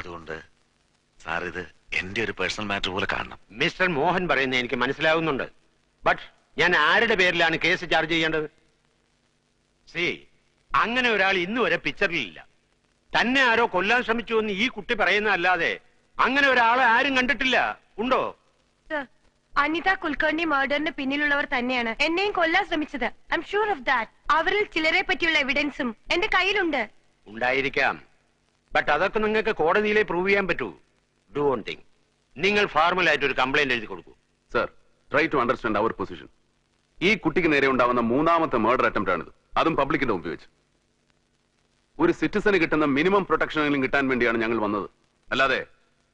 അതുകൊണ്ട് സാർ ഇത് എന്റെ ഒരു പേഴ്സണൽ മാറ്റർ പോലെ കാണണം. മിസ്റ്റർ മോഹൻ പറയുന്നത് എനിക്ക് മനസ്സിലാവുന്നുണ്ട്. ബട്ട് ഞാൻ ആരുടെ പേരിലാണ് കേസ് ചാർജ് ചെയ്യേണ്ടത്? സി, അങ്ങനെ ഒരാൾ ഇന്ന് വരെ പിക്ചറിലില്ല. തന്നെ ആരോ കൊല്ലാൻ ശ്രമിച്ചു എന്ന് ഈ കുട്ടി പറയുന്നതല്ലാതെ അങ്ങനെ ഒരാളെ ആരും കണ്ടിട്ടില്ല. ഉണ്ടോ? അനിത കുൽക്കർണി മർഡറിന് പിന്നിലുള്ളവർ തന്നെയാണ് എന്നെയും കൊല്ലാൻ ശ്രമിച്ചത്. I am sure of that. അവരിൽ ചിലരെ പറ്റിയുള്ള എവിഡൻസും എന്റെ കയ്യിലുണ്ട്. ഉണ്ടായിരിക്കാം. ബട്ട് അതൊക്കെ നിങ്ങൾക്ക് കോടതിയിലെ പ്രൂവ് ചെയ്യാൻ പറ്റൂ. ഡു വൺ തിങ്, നിങ്ങൾ ഫോർമലായിട്ട് ഒരു കംപ്ലൈന്റ് എഴുതി കൊടുക്കൂ. Sir, try to understand our position. ഈ കുട്ടിക്ക് നേരെ ഉണ്ടാവുന്ന മൂന്നാമത്തെ മർഡർ അറ്റംപ്റ്റ് ആണിത്, അതും പബ്ലിക്കിന്റെ മുമ്പിൽ വെച്ച്. ഒരു സിറ്റിസന് കിട്ടുന്ന മിനിമം പ്രൊട്ടക്ഷനെങ്കിലും കിട്ടാൻ വേണ്ടിയാണ് ഞങ്ങൾ വന്നത്, അല്ലാതെ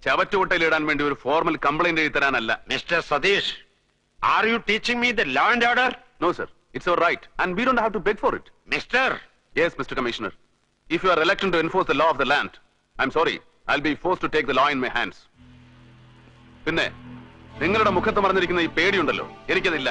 ചവറ്റുകൊട്ടയിൽ ഇടാൻ വേണ്ടി ഒരു ഫോർമൽ കംപ്ലൈന്റ് എഴുതി തരാനല്ല. Mister Satish, are you teaching me the law and order? No sir, it's your right and we don't have to beg for it. Mister. Yes, Mr. Commissioner. If you are reluctant to enforce the law of the land, I'm sorry, I'll be forced to take the law in my hands. പിന്നെ നിങ്ങളുടെ മുഖത്ത് മറഞ്ഞിരിക്കുന്ന ഈ പേടിയുണ്ടല്ലോ, എനിക്കതില്ല.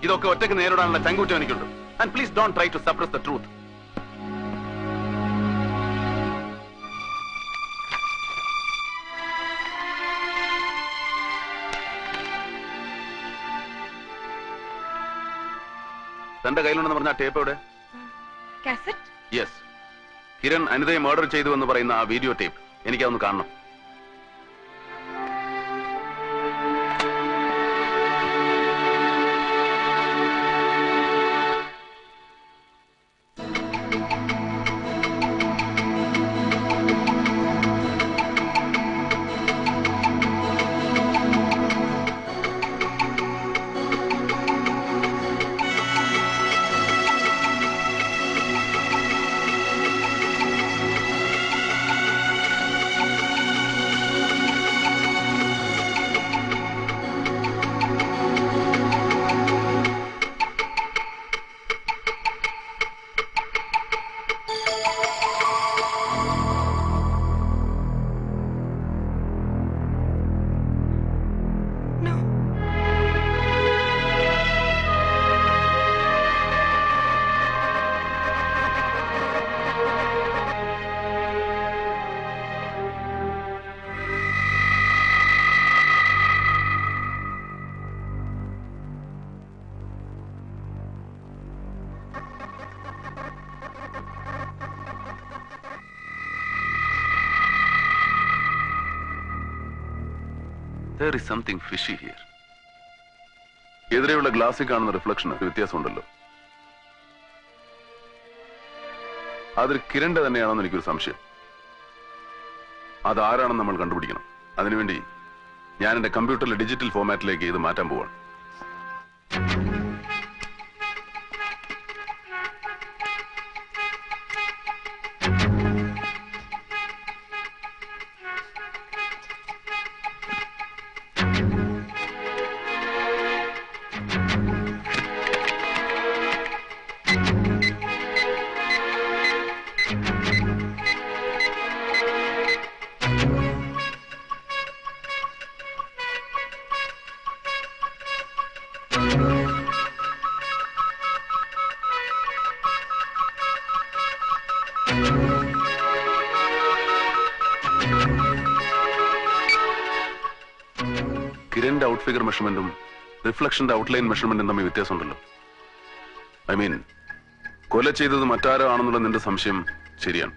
ഇതൊക്കെ ഒറ്റയ്ക്ക് നേരിടാനുള്ള ചങ്കൂറ്റം എനിക്കുണ്ട്. And please don't try to suppress the truth. തന്റെ കയ്യിലുണ്ടെന്ന് പറഞ്ഞ ടേപ്പ് എവിടെ? കാസറ്റ്? യെസ്, കിരൺ അനിതയെ മർഡർ ചെയ്തു എന്ന് പറയുന്ന ആ വീഡിയോ ടേപ്പ് എനിക്കതൊന്ന് കാണണം. There is something fishy here. എതിരെയുള്ള ഗ്ലാസിൽ കാണുന്ന റിഫ്ലക്ഷന് വ്യത്യാസമുണ്ടല്ലോ. അതൊരു കിരണിന്റെ തന്നെയാണെന്ന് എനിക്കൊരു സംശയം. അതാരാണെന്ന് നമ്മൾ കണ്ടുപിടിക്കണം. അതിനുവേണ്ടി ഞാൻ എന്റെ കമ്പ്യൂട്ടറിലെ ഡിജിറ്റൽ ഫോർമാറ്റിലേക്ക് ഇത് മാറ്റാൻ പോവാണ്. കിരണിന്റെ ഔട്ട് ഫിഗർ മെഷർമെന്റും റിഫ്ലക്ഷന്റെ ഔട്ട്ലൈൻ മെഷർമെന്റും തമ്മിൽ വ്യത്യാസമുണ്ടല്ലോ. ഐ മീൻ, കൊല ചെയ്തത് മറ്റാരോ ആണെന്നുള്ള നിന്റെ സംശയം ശരിയാണ്.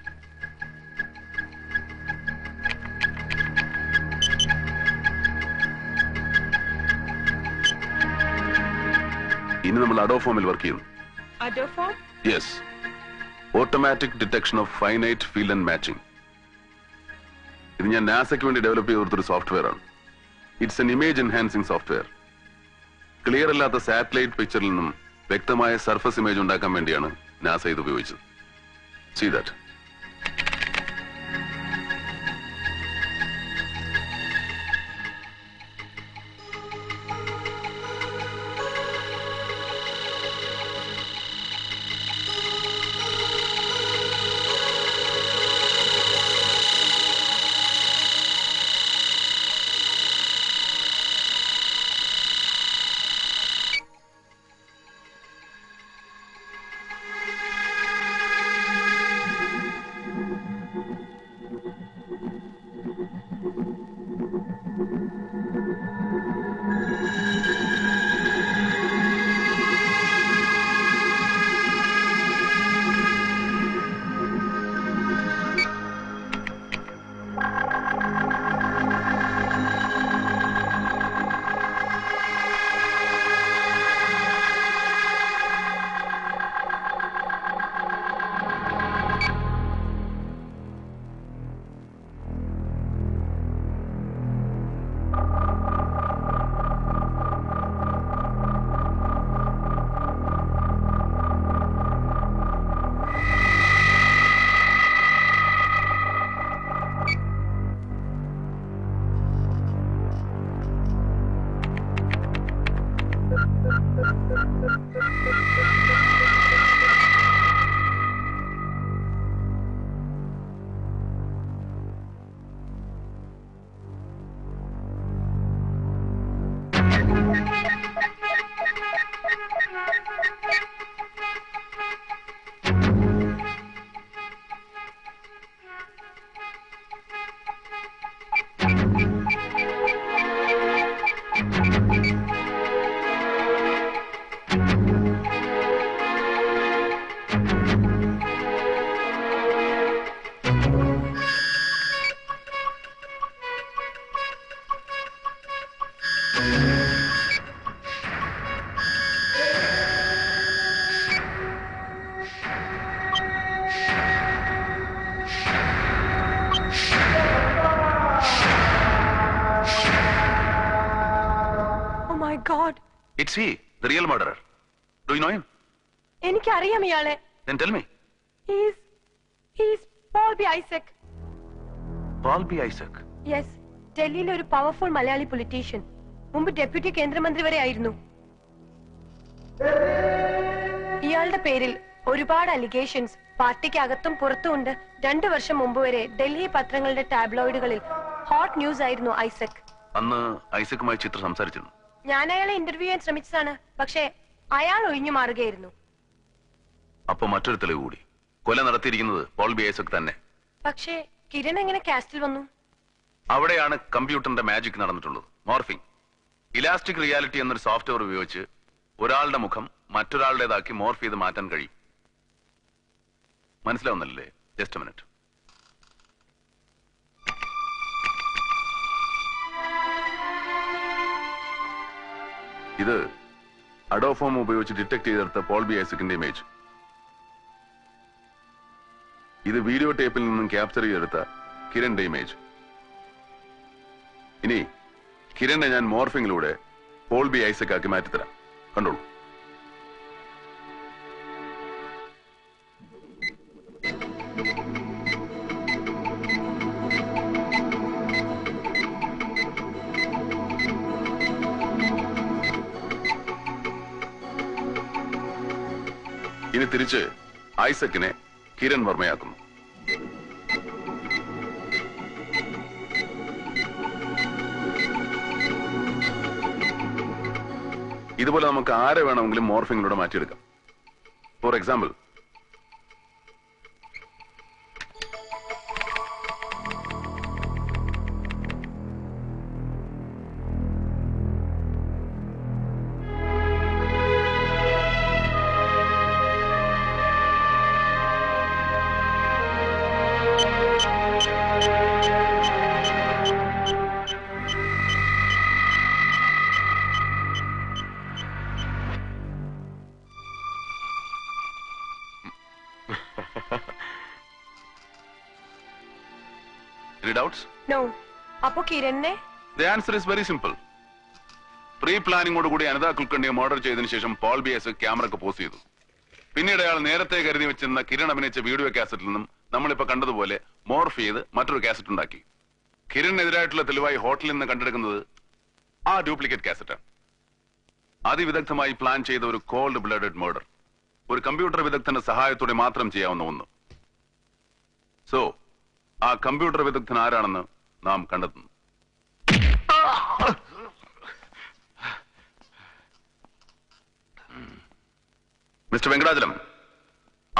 ഇനി നമ്മൾ അഡോഫോമിൽ വർക്ക് ചെയ്യുന്നു. Adoform? Yes, automatic detection of finite field and matching. ഇത് ഞാൻ നാസയ്ക്ക് വേണ്ടി ഡെവലപ്പ് ചെയ്ത് കൊടുത്തൊരു സോഫ്റ്റ്വെയർ ആണ്. It's an image enhancing software. Clear അല്ലാത്ത സാറ്റലൈറ്റ് പിക്ചറിൽ നിന്നും വ്യക്തമായ സർഫസ് ഇമേജ് ഉണ്ടാക്കാൻ വേണ്ടിയാണ് നാസ ഇത് ഉപയോഗിച്ചത്. See that. Oh my God. It's he, the real murderer. Do you know him? എനിക്കറിയാം ഇയാളെ. Then tell me. He's Paul B. Isaac. Paul B. Isaac. Yes. ഡൽഹിയിലെ ഒരു പവർഫുൾ മലയാളി പൊളിറ്റീഷ്യൻ. മുമ്പ് ഡെപ്യൂട്ടി കേന്ദ്രമന്ത്രി വരെ ആയിരുന്നു. ഇയാളുടെ പേരിൽ ഒരുപാട് അലിഗേഷൻസ് പാർട്ടിക്ക് അകത്തും പുറത്തുമുണ്ട്. 2 വർഷം മുമ്പ് വരെ ഡൽഹി പത്രങ്ങളുടെ ടാബ്ലോയിഡുകളിൽ ഹോട്ട് ന്യൂസ് ആയിരുന്നു ഐസക്. അന്ന് ഐസക്കുമായി ചിത്ര സംസാരിച്ചിരുന്നു. ഞാൻ അയാളെ ഇന്റർവ്യൂ ചെയ്യാൻ ശ്രമിച്ചതാണ്. പക്ഷേ അയാൾ ഒഴിഞ്ഞു മാറുകയായിരുന്നു. അപ്പൊ മറ്റൊരു തെളിവ് കൂടി. കൊല നടത്തിയിരിക്കുന്നത് പോൾ ബി ഐസക് തന്നെ. പക്ഷേ കിരൺ എങ്ങനെ കാസ്റ്റിൽ വന്നു? അവിടെയാണ് കമ്പ്യൂട്ടറിന്റെ മാജിക് നടന്നിട്ടുള്ളത്. മോർഫിംഗ്. ഇലാസ്റ്റിക് റിയാലിറ്റി എന്നൊരു സോഫ്റ്റ്വെയർ ഉപയോഗിച്ച് ഒരാളുടെ മുഖം മറ്റൊരാളുടേതാക്കി മോർഫ് ചെയ്ത് മാറ്റാൻ കഴിയും. മനസ്സിലാവുന്നില്ലേ? Just minute. ഇത് അഡോഫോം ഉപയോഗിച്ച് ഡിറ്റക്ട് ചെയ്തെടുത്ത പോൾ ബി ഐസക്കിന്റെ ഇമേജ്. ഇത് വീഡിയോ ടേപ്പിൽ നിന്നും ക്യാപ്ചർ ചെയ്തെടുത്ത കിരണിന്റെ ഇമേജ്. ഇനി കിരണിനെ ഞാൻ മോർഫിംഗിലൂടെ പോൾ ബി ഐസക് ആക്കി മാറ്റിത്തരാം. കണ്ടോളൂ. ഇനി തിരിച്ച് ഐസക്കിനെ കിരൺ വർമ്മയാക്കുന്നു. ഇതുപോലെ നമുക്ക് ആരെ വേണമെങ്കിലും മോർഫിംഗിലൂടെ മാറ്റിയെടുക്കാം. For example, any doubts? No. അപ്പോ കിരണിനെ? The answer is very simple. Pre പ്ലാനിങ്ങോടുകൂടി അനിത കുൽക്കർണിയെ മർഡർ ചെയ്തതിനു ശേഷം പോൾ ബി ഐസക് ക്യാമറക്ക് പോസ് ചെയ്തു. പിന്നീട് അയാൾ നേരത്തെ കരുതി വെച്ചിരുന്ന കിരൺ അഭിനയിച്ച വീഡിയോ കാസറ്റിൽ നിന്നും നമ്മളിപ്പോ കണ്ടതുപോലെ മോർഫ് ചെയ്ത് മറ്റൊരു കാസറ്റ് ഉണ്ടാക്കി. കിരണിനെതിരായിട്ടുള്ള തെളിവായി ഹോട്ടലിൽ നിന്ന് കണ്ടെടുക്കുന്നത് ആ ഡ്യൂപ്ലിക്കേറ്റ് കാസറ്റാണ്. അതിവിദഗ്ധമായി പ്ലാൻ ചെയ്ത ഒരു കോൾഡ് ബ്ലഡഡ് മർഡർ. ഒരു കമ്പ്യൂട്ടർ വിദഗ്ധന്റെ സഹായത്തോടെ മാത്രം ചെയ്യാവുന്ന ഒന്ന്. സോ ആ കമ്പ്യൂട്ടർ വിദഗ്ധൻ ആരാണെന്ന് നാം കണ്ടെത്തുന്നു. മിസ്റ്റർ വെങ്കടാചലം,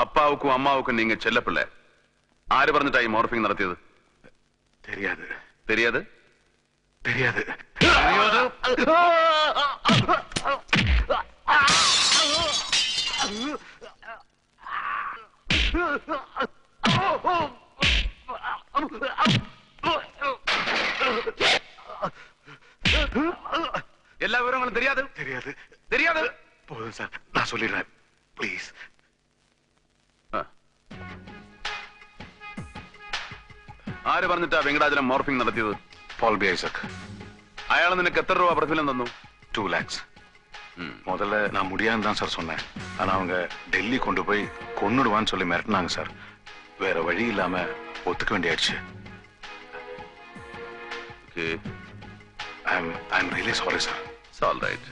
അപ്പാവുക്കും അമ്മാവുക്കും നീങ്ങ ചെല്ലപ്പിള്ളേ. ആര് പറഞ്ഞിട്ടായി മോർഫിംഗ് നടത്തിയത്? தெரியாது தெரியாது தெரியாது எல்லா விவரங்களும் தெரியாது தெரியாது தெரியாது. போதும் சார், நான் சொல்லிடுறேன் ப்ளீஸ். ആര് പറഞ്ഞിട്ടാ വെങ്കടാചലം മോർഫിംഗ് നടത്തിയത്? பால் பி ஐசக். അയാൾ നിനക്ക് എത്ര രൂപ പ്രതിഫലം തന്നു? 2 lakhs. முதல்ல நான் முடியாதுன்னு தான் சார் சொன்னேன். ஆனா அவங்க டெல்லி கொண்டு போய் கொன்னுடுவான்னு சொல்லி மிரட்டினாங்க சார். வேற வழி இல்லாம ஒத்துக்க வேண்டியாச்சு. Okay. I'm really sorry, sir. It's all right.